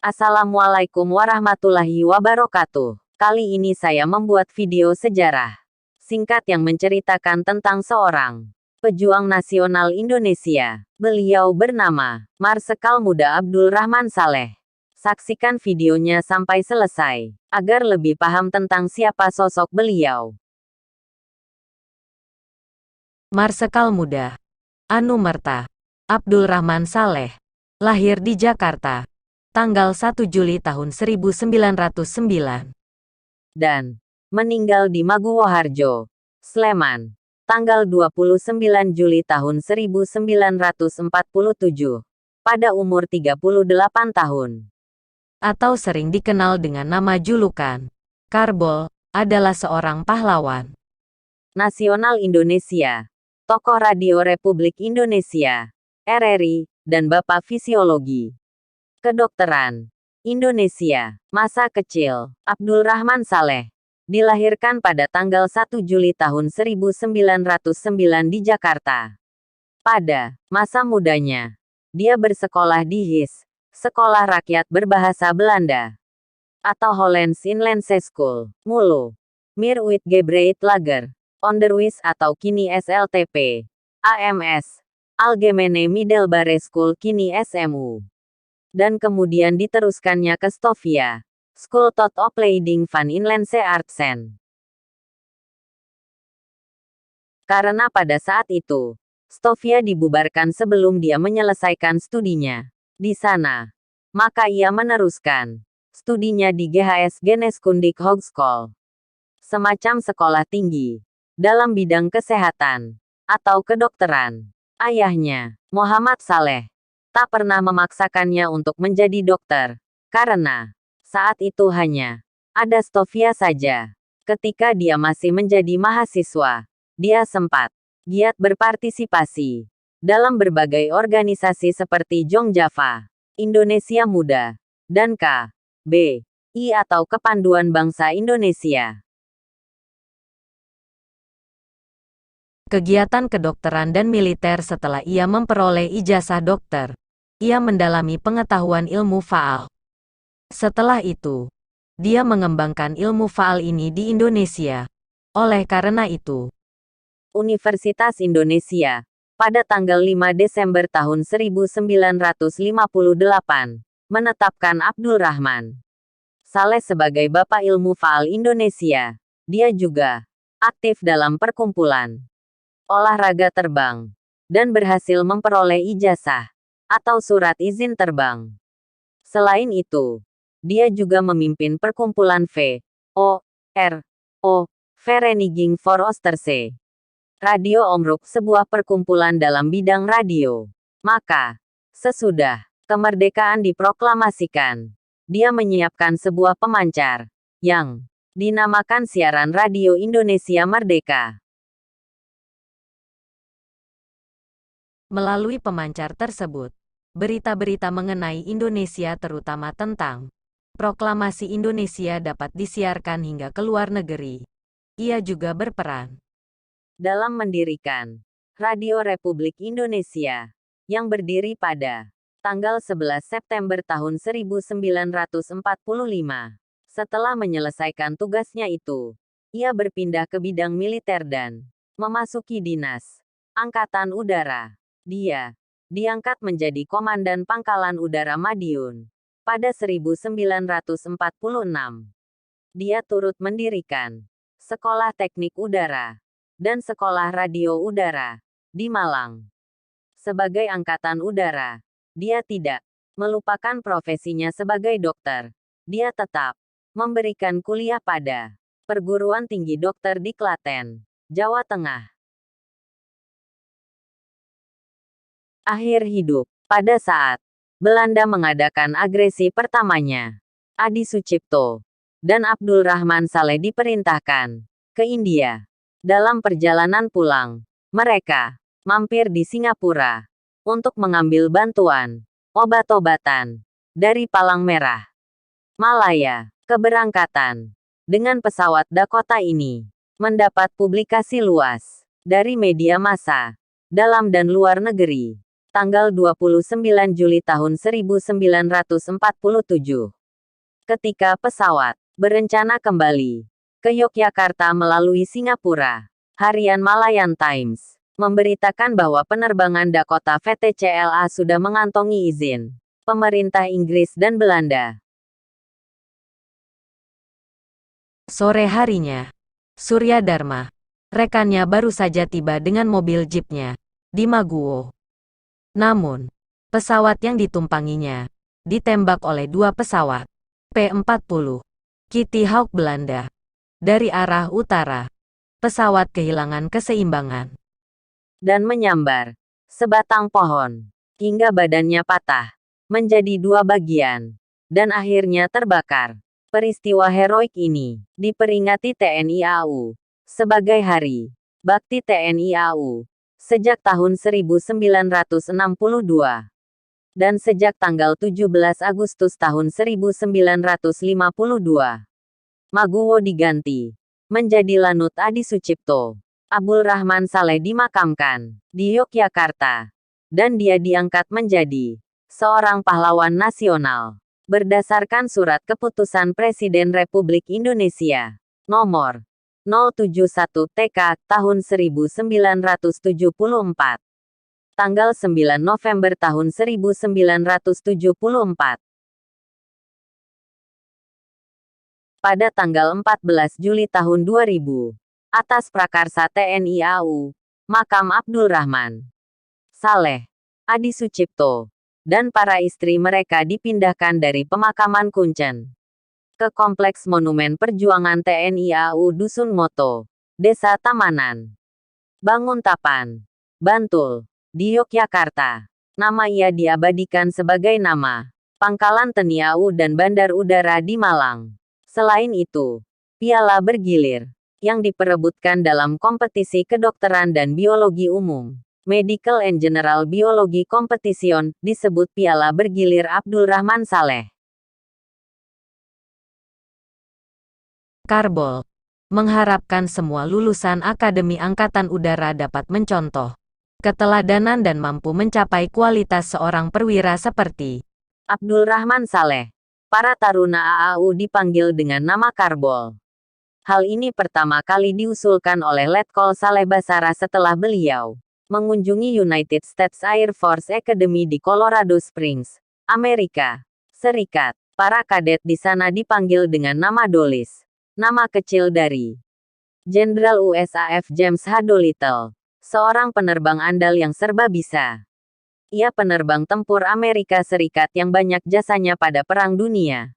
Assalamualaikum warahmatullahi wabarakatuh. Kali ini saya membuat video sejarah singkat yang menceritakan tentang seorang pejuang nasional Indonesia. Beliau bernama Marsekal Muda Abdul Rahman Saleh. Saksikan videonya sampai selesai agar lebih paham tentang siapa sosok beliau. Marsekal Muda Anumerta Abdul Rahman Saleh lahir di Jakarta tanggal 1 Juli tahun 1909 dan meninggal di Maguwoharjo, Sleman, tanggal 29 Juli tahun 1947, pada umur 38 tahun. Atau sering dikenal dengan nama julukan Karbol, adalah seorang pahlawan nasional Indonesia, tokoh radio Republik Indonesia, RRI, dan Bapak Fisiologi Kedokteran Indonesia. Masa kecil Abdul Rahman Saleh dilahirkan pada tanggal 1 Juli tahun 1909 di Jakarta. Pada masa mudanya, dia bersekolah di HIS, Sekolah Rakyat Berbahasa Belanda, atau Hollands Inlandse School, Mulu, Mir Uitgebreid Lager, Onderwijs atau kini SLTP, AMS, Algemene Middelbare School kini SMU. Dan kemudian diteruskannya ke Stovia, School tot Opleiding van Inlandse Artsen. Karena pada saat itu, Stovia dibubarkan sebelum dia menyelesaikan studinya di sana, maka ia meneruskan studinya di GHS Geneeskundig Hogeschool, semacam sekolah tinggi dalam bidang kesehatan atau kedokteran. Ayahnya, Muhammad Saleh, tak pernah memaksakannya untuk menjadi dokter, karena saat itu hanya ada Stovia saja. Ketika dia masih menjadi mahasiswa, dia sempat giat berpartisipasi dalam berbagai organisasi seperti Jong Java, Indonesia Muda, dan KBI atau Kepanduan Bangsa Indonesia. Kegiatan kedokteran dan militer. Setelah ia memperoleh ijazah dokter, ia mendalami pengetahuan ilmu faal. Setelah itu, dia mengembangkan ilmu faal ini di Indonesia. Oleh karena itu, Universitas Indonesia, pada tanggal 5 Desember tahun 1958, menetapkan Abdul Rahman Saleh sebagai Bapak Ilmu Faal Indonesia. Dia juga aktif dalam perkumpulan olahraga terbang, dan berhasil memperoleh ijazah atau surat izin terbang. Selain itu, dia juga memimpin perkumpulan VORO, Vereniging voor Oostersee Radio Omroep, sebuah perkumpulan dalam bidang radio. Maka, sesudah kemerdekaan diproklamasikan, dia menyiapkan sebuah pemancar yang dinamakan Siaran Radio Indonesia Merdeka. melalui pemancar tersebut, berita-berita mengenai Indonesia terutama tentang proklamasi Indonesia dapat disiarkan hingga ke luar negeri. Ia juga berperan dalam mendirikan Radio Republik Indonesia, yang berdiri pada tanggal 11 September tahun 1945. Setelah menyelesaikan tugasnya itu, ia berpindah ke bidang militer dan memasuki Dinas Angkatan Udara. Dia diangkat menjadi Komandan Pangkalan Udara Madiun pada 1946. Dia turut mendirikan Sekolah Teknik Udara dan Sekolah Radio Udara di Malang. Sebagai Angkatan Udara, dia tidak melupakan profesinya sebagai dokter. Dia tetap memberikan kuliah pada Perguruan Tinggi Dokter di Klaten, Jawa Tengah. Akhir hidup. Pada saat Belanda mengadakan agresi pertamanya, Adi Sucipto dan Abdul Rahman Saleh diperintahkan ke India. Dalam perjalanan pulang, mereka mampir di Singapura untuk mengambil bantuan obat-obatan dari Palang Merah Malaya. Keberangkatan dengan pesawat Dakota ini mendapat publikasi luas dari media massa dalam dan luar negeri. Tanggal 29 Juli tahun 1947. Ketika pesawat berencana kembali ke Yogyakarta melalui Singapura, harian Malayan Times memberitakan bahwa penerbangan Dakota VTCLA sudah mengantongi izin pemerintah Inggris dan Belanda. Sore harinya, Surya Dharma, rekannya baru saja tiba dengan mobil jeepnya di Maguwo. Namun, pesawat yang ditumpanginya ditembak oleh dua pesawat P-40 Kitty Hawk Belanda dari arah utara. Pesawat kehilangan keseimbangan Dan menyambar sebatang pohon hingga badannya patah menjadi dua bagian dan akhirnya terbakar. Peristiwa heroik ini diperingati TNI AU sebagai Hari Bakti TNI AU sejak tahun 1962 dan sejak tanggal 17 Agustus tahun 1952. Maguwo diganti menjadi Lanut Adi Sucipto. Abdul Rahman Saleh dimakamkan di Yogyakarta, dan dia diangkat menjadi seorang pahlawan nasional berdasarkan Surat Keputusan Presiden Republik Indonesia nomor 071 TK tahun 1974. Tanggal 9 November tahun 1974. Pada tanggal 14 Juli tahun 2000. Atas prakarsa TNI AU, makam Abdul Rahman Saleh, Adi Sucipto, dan para istri mereka dipindahkan dari pemakaman Kuncen ke Kompleks Monumen Perjuangan TNI AU Dusun Moto, Desa Tamanan, Banguntapan, Bantul, di Yogyakarta. Nama ia diabadikan sebagai nama Pangkalan TNI AU dan Bandar Udara di Malang. Selain itu, piala bergilir yang diperebutkan dalam kompetisi kedokteran dan biologi umum, Medical and General Biology Competition, disebut Piala Bergilir Abdul Rahman Saleh. Karbol mengharapkan semua lulusan Akademi Angkatan Udara dapat mencontoh keteladanan dan mampu mencapai kualitas seorang perwira seperti Abdul Rahman Saleh. Para taruna AAU dipanggil dengan nama Karbol. Hal ini pertama kali diusulkan oleh Letkol Saleh Basara setelah beliau mengunjungi United States Air Force Academy di Colorado Springs, Amerika Serikat. Para kadet di sana dipanggil dengan nama Dolis, nama kecil dari Jenderal USAF James H. Dolittle, seorang penerbang andal yang serba bisa. Ia penerbang tempur Amerika Serikat yang banyak jasanya pada Perang Dunia